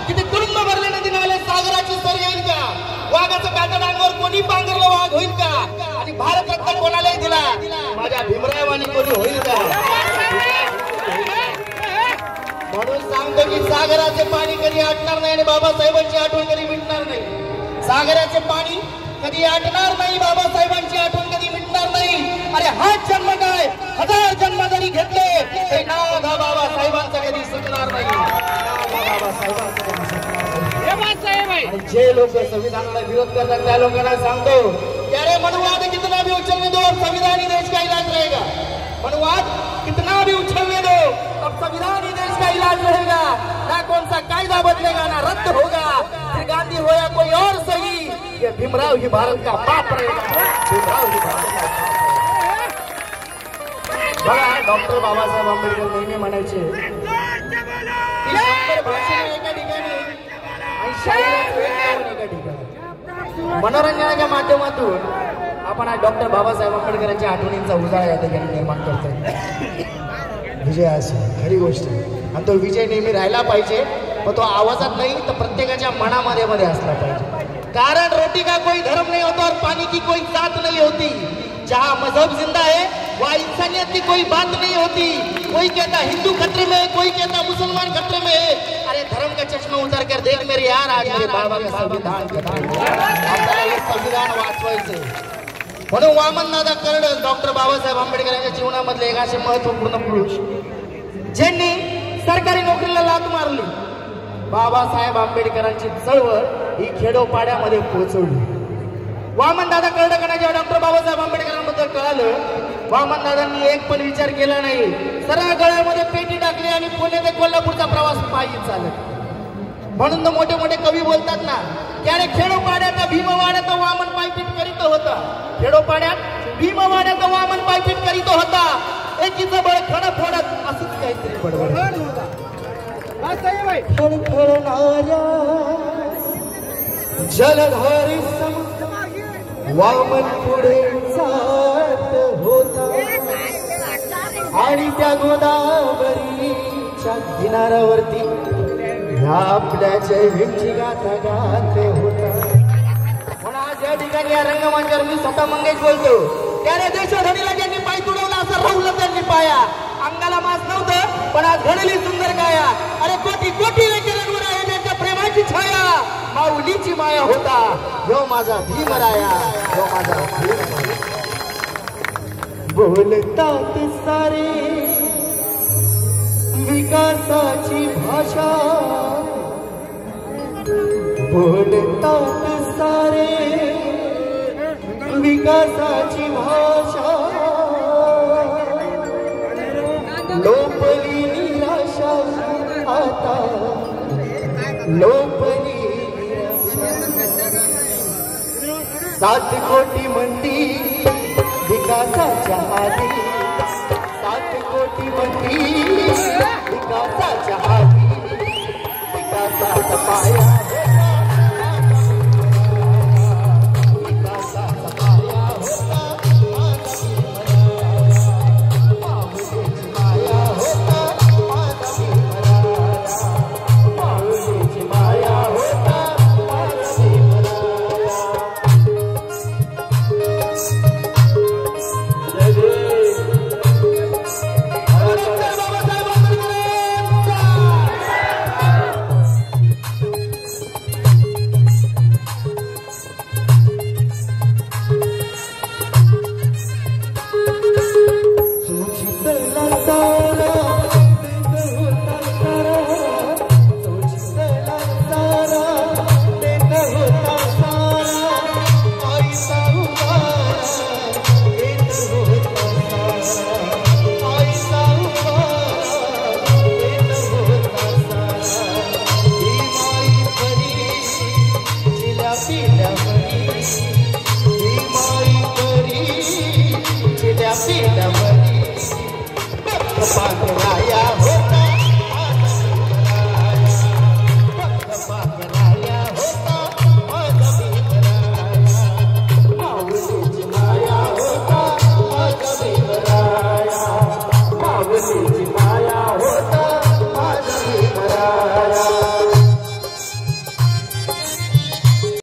किती तुरुंब भरले नदी नाले सागराची सर येईल का? वाघाचं कातड अंगावर कोणी पांघरलं वाघ होईल का? आणि भारतरत्न कोणालाही दिला माझ्या भीमरावानी कोणी होईल का? म्हणून सांगतो की सागराचे पाणी कधी आटणार नाही आणि बाबासाहेबांची आठवण कधी मिटणार नाही. सागराचे पाणी कधी आटणार नाही, बाबासाहेबांची आठवण कधी मिटणार नाही. अरे हा जन्म काय 1000 जन्म जरी घेतले ते नाव हा बाबासाहेबांचा कधी सुटणार नाही. आणि जे लोक संविधानाला विरोध करतात त्या लोकांना सांगतो की अरे मनुवाद कितना भी उछलने दो, अब संविधान ही देश का इलाज रहेगा. मनुवाद कितना भी उछलने दो, अब संविधान ही देश का इलाज रहेगा. ना कौन सा कायदा बदलेगा, ना रद्द होगा. फिर गांधी हो या कोई और सही, ये भीमराव ही भारत का बाप रहेगा. भीमराव ही भारत का बघा, डॉक्टर बाबासाहेब आंबेडकर नेहमी म्हणायचे एका ठिकाणी एका ठिकाणी. मनोरंजनाच्या माध्यमातून आपण आज डॉक्टर बाबासाहेब आंबेडकरांच्या आठवणींचा उजाळा या ठिकाणी निर्माण करतोय. विजय असेल खरी गोष्ट आणि तो विजय नेहमी राहिला पाहिजे, पण तो आवाजात नाही तर प्रत्येकाच्या मनामध्ये मध्ये असला पाहिजे. कारण रोटी का कोई धर्म नहीं होता और पानी की कोई जात नहीं होती. जहाँ मजहब जिंदा है वहाँ इंसानियत की कोई बात नहीं होती. कोई कहता हिंदू खतरे में है, कोई कहता मुसलमान खतरे में है. अरे धर्म का चश्मा उतार कर देख मेरे यार, आज मेरे बाबा का संविधान संविधान वाचवायचे. म्हणून वामनदादा कर्ड डॉक्टर बाबासाहेब आंबेडकरांच्या जीवनामधले एक असे महत्वपूर्ण पुरुष ज्यांनी सरकारी नोकरीला लाथ मारली. बाबासाहेब आंबेडकरांची चळवळ ही खेडोपाड्यामध्ये पोहोचवली. वामनदादा कर्डकांना जेव्हा डॉक्टर बाबासाहेब आंबेडकरांबद्दल कळालं, वामनदादांनी एक पण विचार केला नाही. सरळ गळ्यामध्ये पेटी टाकली आणि पुणे ते कोल्हापूरचा प्रवास पायी चालत. म्हणून तर मोठे मोठे कवी बोलतात ना की अरे खेडोपाड्यात भीमवाड्यात वामन पायपीट करीत होता. खेडोपाड्यात भीमवाड्यात वामन पायपीट करीत होता. एकीचं बळ खड फोडत असंच काहीतरी बडबड. जलधारी वामन पुढे जात होता आणि त्या गोदावरीच्या किनाऱ्यावरती आपल्या जयभीमची गाथा गात होता. म्हणून आज या ठिकाणी या रंगमंचावर मी स्वतः मंगेश बोलतो. त्याने देशोधडीला ज्यांनी पाय तुडवला असं राहुलं त्यांनी पाया. अंगाला मास नव्हतं पण आज घडली सुंदर काया. अरे कोटी कोटी लेकरांवर आहे त्यांच्या प्रेमाची छाया. माऊलीची माया होता यो माझा भीमराया, यो माझा भीमराया. बोलतात सारे विकासाची भाषा, बोलतात सारे विकासाची भाषा. लोपली निराशा आता, लोपली 7 कोटी मंदी विकासाच्या आधी, 7 कोटी मंदी विकासाच्या आधी. विकासाचा पाया